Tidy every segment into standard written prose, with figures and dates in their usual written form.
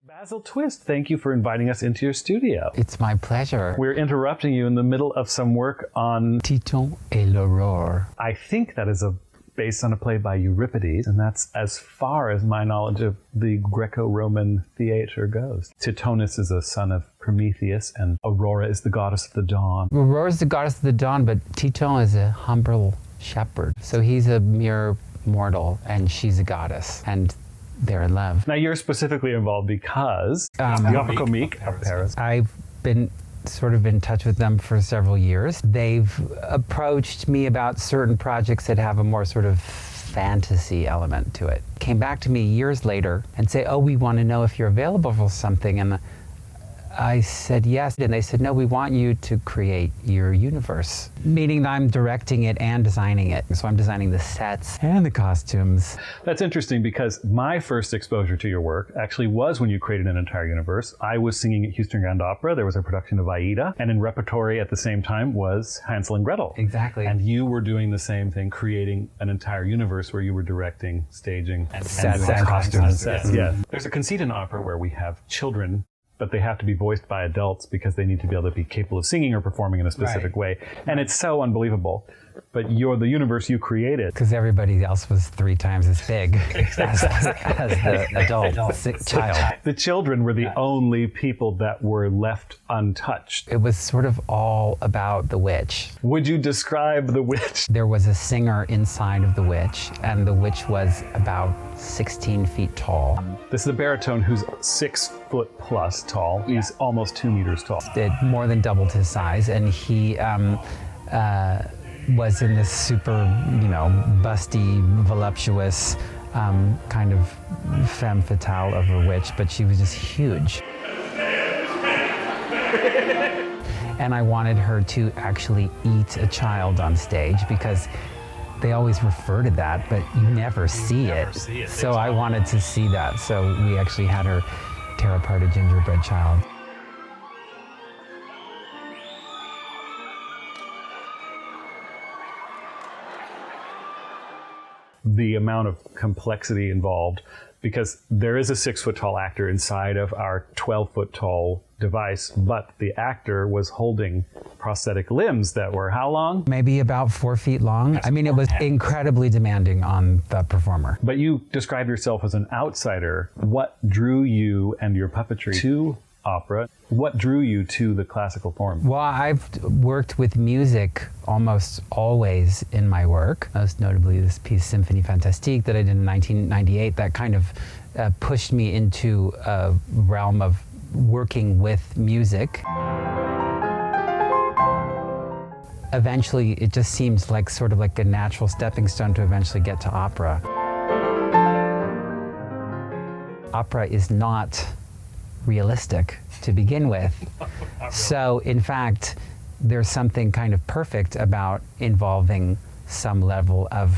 Basil Twist, thank you for inviting us into your studio. It's my pleasure. We're interrupting you in the middle of some work on Titon et l'aurore. I think that is based on a play by Euripides, and that's as far as my knowledge of the Greco-Roman theater goes. Titonus is a son of Prometheus, and Aurora is the goddess of the dawn. Aurora is the goddess of the dawn, but Titon is a humble shepherd. So he's a mere mortal, and she's a goddess, and they're in love. Now you're specifically involved because the Opéra Comique of Paris. I've been sort of in touch with them for several years. They've approached me about certain projects that have a more sort of fantasy element to it. Came back to me years later and say, oh, we want to know if you're available for something. And I said yes, and they said, no, we want you to create your universe. Meaning that I'm directing it and designing it. So I'm designing the sets and the costumes. That's interesting because my first exposure to your work actually was when you created an entire universe. I was singing at Houston Grand Opera. There was a production of Aida, and in repertory at the same time was Hansel and Gretel. Exactly. And you were doing the same thing, creating an entire universe where you were directing, staging, and sets and costumes. Sets. Yeah. There's a conceit in opera where we have children, but they have to be voiced by adults because they need to be able to be capable of singing or performing in a specific way. And it's so unbelievable. But you're the universe you created. Because everybody else was 3 times as big as the adult child. The children were the only people that were left untouched. It was sort of all about the witch. Would you describe the witch? There was a singer inside of the witch, and the witch was about 16 feet tall. This is a baritone who's 6 foot plus tall. He's almost 2 meters tall. It more than doubled his size, and he was in this super, busty, voluptuous kind of femme fatale of a witch, but she was just huge. And I wanted her to actually eat a child on stage because they always refer to that, but you never see it. So I wanted to see that. So we actually had her tear apart a gingerbread child. The amount of complexity involved, because there is a 6 foot tall actor inside of our 12 foot tall device, but the actor was holding prosthetic limbs that were how long? Maybe about 4 feet long. I mean, it was incredibly demanding on the performer. But you describe yourself as an outsider. What drew you and your puppetry to opera? What drew you to the classical form? Well, I've worked with music almost always in my work, most notably this piece, Symphonie Fantastique, that I did in 1998. That kind of pushed me into a realm of working with music. Eventually, it just seems like sort of like a natural stepping stone to eventually get to opera. Opera is not realistic to begin with. So in fact, there's something kind of perfect about involving some level of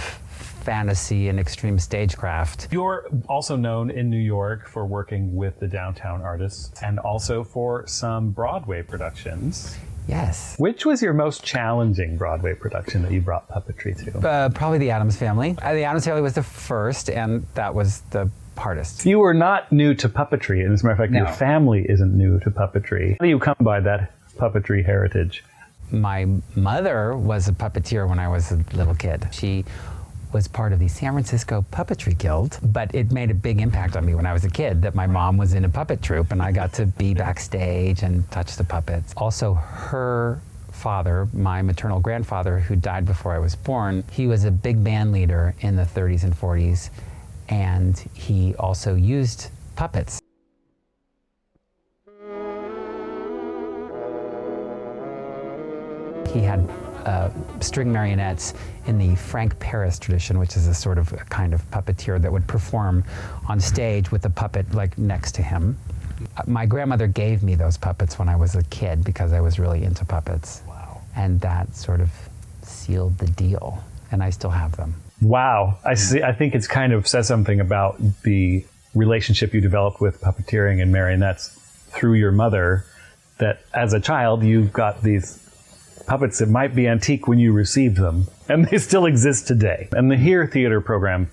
fantasy and extreme stagecraft. You're also known in New York for working with the downtown artists and also for some Broadway productions. Yes. Which was your most challenging Broadway production that you brought puppetry to? Probably The Addams Family. The Addams Family was the first, and that was the hardest. You were not new to puppetry, and as a matter of fact, No. your family isn't new to puppetry. How do you come by that puppetry heritage? My mother was a puppeteer when I was a little kid. She was part of the San Francisco Puppetry Guild, but it made a big impact on me when I was a kid that my mom was in a puppet troupe and I got to be backstage and touch the puppets. Also, her father, my maternal grandfather, who died before I was born, he was a big band leader in the 30s and 40s, and he also used puppets. He had string marionettes in the Frank Paris tradition, which is a sort of a kind of puppeteer that would perform on stage with a puppet like next to him. My grandmother gave me those puppets when I was a kid because I was really into puppets. Wow. And that sort of sealed the deal, and I still have them. Wow. I see. I think it's kind of says something about the relationship you developed with puppeteering and marionettes through your mother, that as a child you've got these puppets that might be antique when you received them, and they still exist today. And the Here Theater program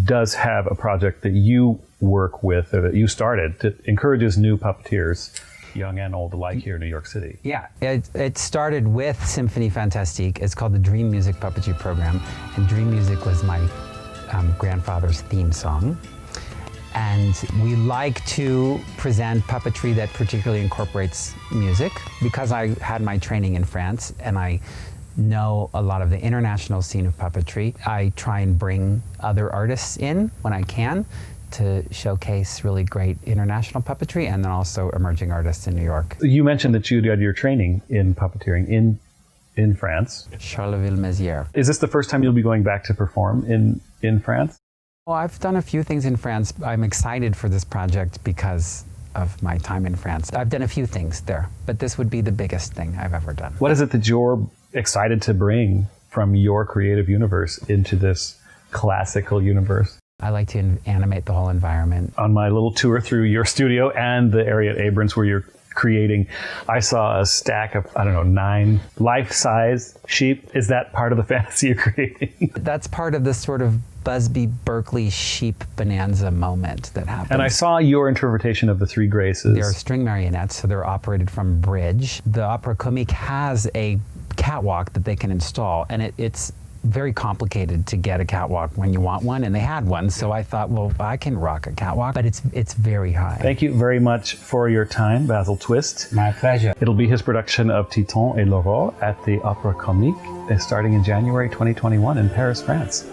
does have a project that you work with, or that you started, that encourages new puppeteers, young and old alike, here in New York City? Yeah, it started with Symphonie Fantastique. It's called the Dream Music Puppetry Program, and Dream Music was my grandfather's theme song. And we like to present puppetry that particularly incorporates music. Because I had my training in France and I know a lot of the international scene of puppetry, I try and bring other artists in when I can to showcase really great international puppetry, and then also emerging artists in New York. You mentioned that you did your training in puppeteering in France. Charleville-Mézières. Is this the first time you'll be going back to perform in France? Well, I've done a few things in France. I'm excited for this project because of my time in France. I've done a few things there, but this would be the biggest thing I've ever done. What is it that you're excited to bring from your creative universe into this classical universe? I like to animate the whole environment. On my little tour through your studio and the area at Abrams where you're creating, I saw a stack of, 9 life-size sheep. Is that part of the fantasy you're creating? That's part of this sort of Busby Berkeley sheep bonanza moment that happens. And I saw your interpretation of the Three Graces. They're string marionettes, so they're operated from bridge. The Opéra Comique has a catwalk that they can install, and it's very complicated to get a catwalk when you want one, and they had one, so I thought, well, I can rock a catwalk, but it's very high. Thank you very much for your time, Basil Twist. My pleasure. It'll be his production of Titon et l'Aurore at the Opéra Comique, starting in January 2021 in Paris, France.